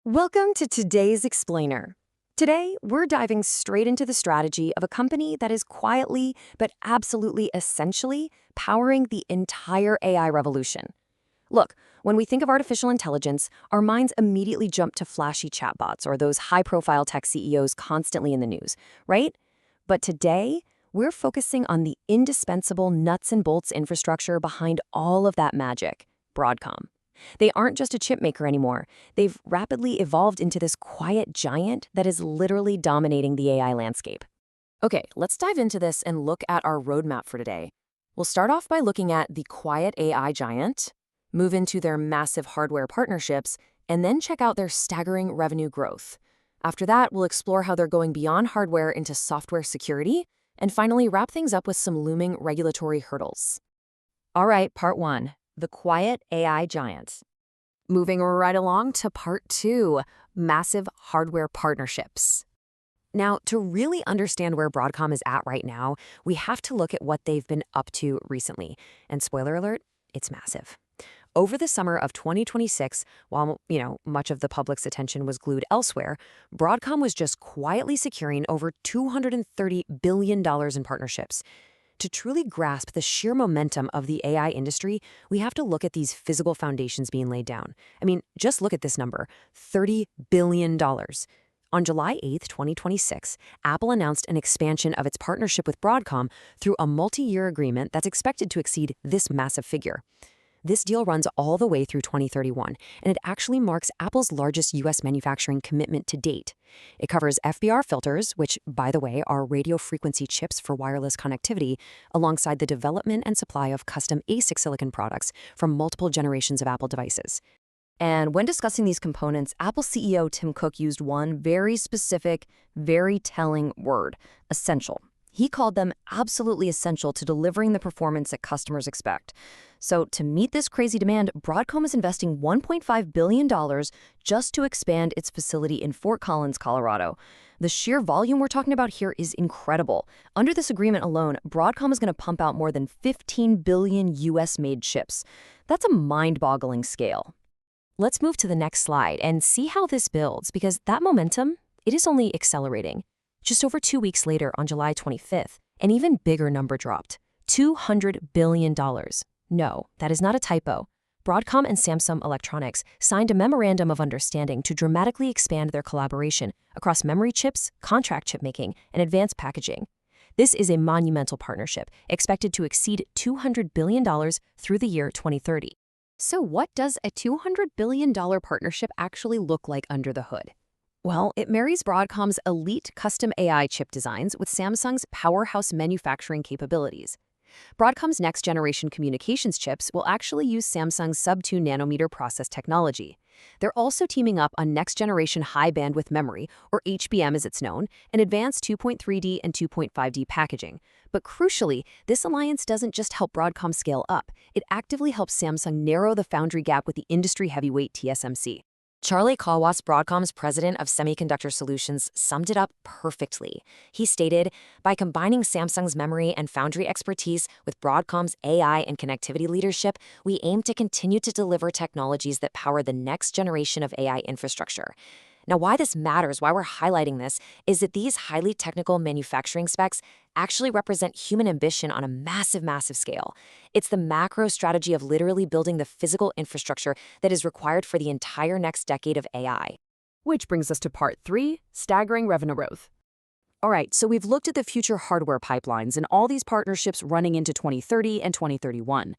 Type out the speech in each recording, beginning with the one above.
Welcome to today's Explainer. Today, we're diving straight into the strategy of a company that is quietly, but absolutely essentially, powering the entire AI revolution. Look, when we think of artificial intelligence, our minds immediately jump to flashy chatbots or those high-profile tech CEOs constantly in the news, right? But today, we're focusing on the indispensable nuts and bolts infrastructure behind all of that magic, Broadcom. They aren't just a chip maker anymore. They've rapidly evolved into this quiet giant that is literally dominating the AI landscape. Okay, let's dive into this and look at our roadmap for today. We'll start off by looking at the quiet AI giant, move into their massive hardware partnerships, and then check out their staggering revenue growth. After that, we'll explore how they're going beyond hardware into software security, and finally wrap things up with some looming regulatory hurdles. All right, part one. The quiet AI giant. Moving right along to part two, massive hardware partnerships. Now, to really understand where Broadcom is at right now, we have to look at what they've been up to recently. And spoiler alert, it's massive. Over the summer of 2026, while, much of the public's attention was glued elsewhere, Broadcom was just quietly securing over $230 billion in partnerships. To truly grasp the sheer momentum of the AI industry, we have to look at these physical foundations being laid down. I mean, just look at this number, $30 billion. On July 8th, 2026, Apple announced an expansion of its partnership with Broadcom through a multi-year agreement that's expected to exceed this massive figure. This deal runs all the way through 2031, and it actually marks Apple's largest U.S. manufacturing commitment to date. It covers FBR filters, which, by the way, are radio frequency chips for wireless connectivity, alongside the development and supply of custom ASIC silicon products from multiple generations of Apple devices. And when discussing these components, Apple CEO Tim Cook used one very specific, very telling word: essential. He called them absolutely essential to delivering the performance that customers expect. So to meet this crazy demand, Broadcom is investing $1.5 billion just to expand its facility in Fort Collins, Colorado. The sheer volume we're talking about here is incredible. Under this agreement alone, Broadcom is going to pump out more than 15 billion US-made chips. That's a mind-boggling scale. Let's move to the next slide and see how this builds, because that momentum, it is only accelerating. Just over 2 weeks later, on July 25th, an even bigger number dropped: $200 billion. No, that is not a typo. Broadcom and Samsung Electronics signed a memorandum of understanding to dramatically expand their collaboration across memory chips, contract chipmaking, and advanced packaging. This is a monumental partnership, expected to exceed $200 billion through the year 2030. So what does a $200 billion partnership actually look like under the hood? Well, it marries Broadcom's elite custom AI chip designs with Samsung's powerhouse manufacturing capabilities. Broadcom's next-generation communications chips will actually use Samsung's sub-2 nanometer process technology. They're also teaming up on next-generation high-bandwidth memory, or HBM as it's known, and advanced 2.3D and 2.5D packaging. But crucially, this alliance doesn't just help Broadcom scale up, it actively helps Samsung narrow the foundry gap with the industry heavyweight TSMC. Charlie Kawwas, Broadcom's president of Semiconductor Solutions, summed it up perfectly. He stated, "By combining Samsung's memory and foundry expertise with Broadcom's AI and connectivity leadership, we aim to continue to deliver technologies that power the next generation of AI infrastructure." Now, why this matters, why we're highlighting this, is that these highly technical manufacturing specs actually represent human ambition on a massive, massive scale. It's the macro strategy of literally building the physical infrastructure that is required for the entire next decade of AI. Which brings us to part three, staggering revenue growth. All right, so we've looked at the future hardware pipelines and all these partnerships running into 2030 and 2031.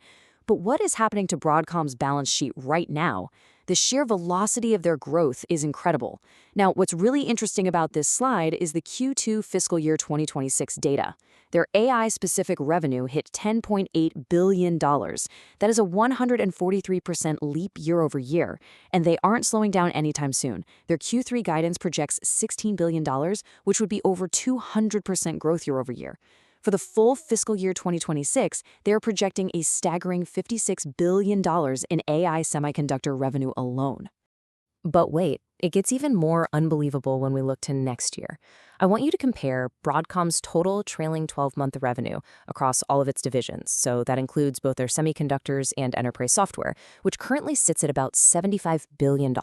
But what is happening to Broadcom's balance sheet right now? The sheer velocity of their growth is incredible. Now, what's really interesting about this slide is the Q2 fiscal year 2026 data. Their AI-specific revenue hit $10.8 billion. That is a 143% leap year over year, and they aren't slowing down anytime soon. Their Q3 guidance projects $16 billion, which would be over 200% growth year over year. For the full fiscal year 2026, they are projecting a staggering $56 billion in AI semiconductor revenue alone. But wait, it gets even more unbelievable when we look to next year. I want you to compare Broadcom's total trailing 12-month revenue across all of its divisions. So that includes both their semiconductors and enterprise software, which currently sits at about $75 billion.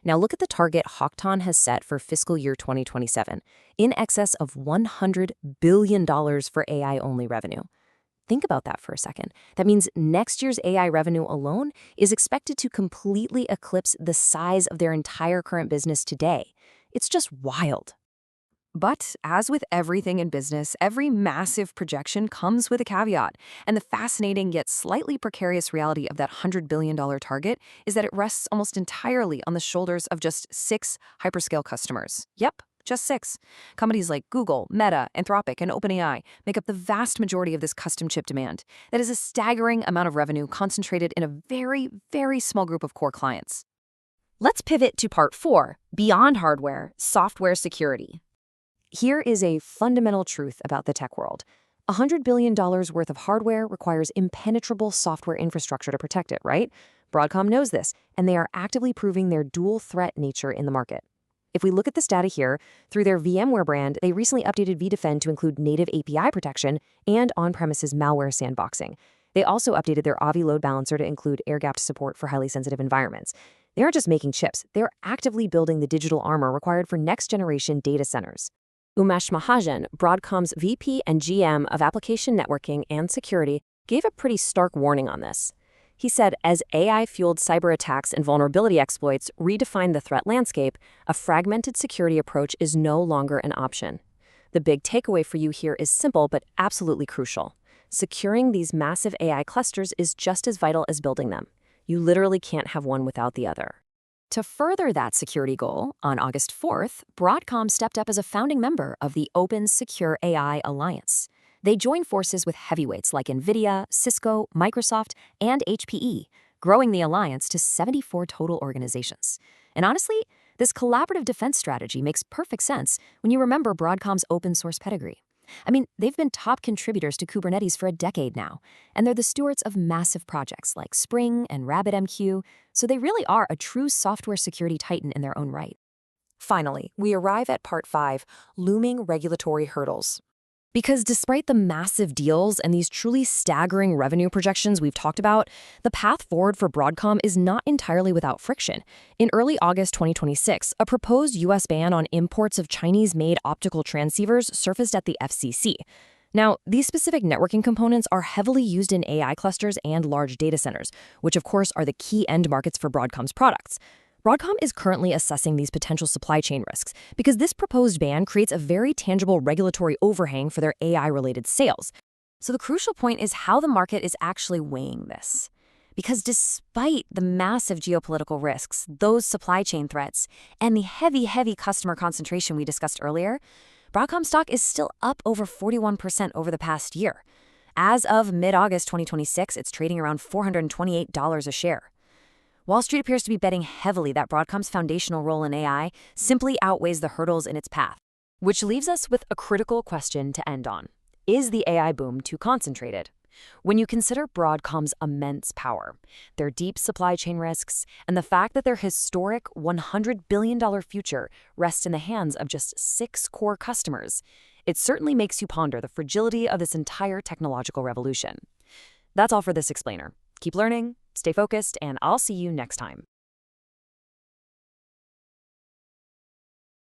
Now look at the target Hawkton has set for fiscal year 2027, in excess of $100 billion for AI-only revenue. Think about that for a second. That means next year's AI revenue alone is expected to completely eclipse the size of their entire current business today. It's just wild. But as with everything in business, every massive projection comes with a caveat. And the fascinating yet slightly precarious reality of that $100 billion target is that it rests almost entirely on the shoulders of just 6 hyperscale customers. Yep, just 6. Companies like Google, Meta, Anthropic, and OpenAI make up the vast majority of this custom chip demand. That is a staggering amount of revenue concentrated in a very, very small group of core clients. Let's pivot to part 4, beyond hardware, software security. Here is a fundamental truth about the tech world. $100 billion worth of hardware requires impenetrable software infrastructure to protect it, right? Broadcom knows this, and they are actively proving their dual-threat nature in the market. If we look at this data here, through their VMware brand, they recently updated vDefend to include native API protection and on-premises malware sandboxing. They also updated their AVGO load balancer to include air-gapped support for highly sensitive environments. They aren't just making chips, they're actively building the digital armor required for next-generation data centers. Umesh Mahajan, Broadcom's VP and GM of Application Networking and Security, gave a pretty stark warning on this. He said, as AI-fueled cyber attacks and vulnerability exploits redefine the threat landscape, a fragmented security approach is no longer an option. The big takeaway for you here is simple but absolutely crucial. Securing these massive AI clusters is just as vital as building them. You literally can't have one without the other. To further that security goal, on August 4th, Broadcom stepped up as a founding member of the Open Secure AI Alliance. They joined forces with heavyweights like NVIDIA, Cisco, Microsoft, and HPE, growing the alliance to 74 total organizations. And honestly, this collaborative defense strategy makes perfect sense when you remember Broadcom's open source pedigree. I mean, they've been top contributors to Kubernetes for a decade now, and they're the stewards of massive projects like Spring and RabbitMQ, so they really are a true software security titan in their own right. Finally, we arrive at part 5, looming regulatory hurdles. Because despite the massive deals and these truly staggering revenue projections we've talked about, the path forward for Broadcom is not entirely without friction. In early August 2026, a proposed U.S. ban on imports of Chinese-made optical transceivers surfaced at the FCC. Now, these specific networking components are heavily used in AI clusters and large data centers, which of course are the key end markets for Broadcom's products. Broadcom is currently assessing these potential supply chain risks because this proposed ban creates a very tangible regulatory overhang for their AI-related sales. So the crucial point is how the market is actually weighing this. Because despite the massive geopolitical risks, those supply chain threats, and the heavy customer concentration we discussed earlier, Broadcom stock is still up over 41% over the past year. As of mid-August 2026, it's trading around $428 a share. Wall Street appears to be betting heavily that Broadcom's foundational role in AI simply outweighs the hurdles in its path. Which leaves us with a critical question to end on. Is the AI boom too concentrated? When you consider Broadcom's immense power, their deep supply chain risks, and the fact that their historic $100 billion future rests in the hands of just 6 core customers, it certainly makes you ponder the fragility of this entire technological revolution. That's all for this explainer. Keep learning, stay focused, and I'll see you next time.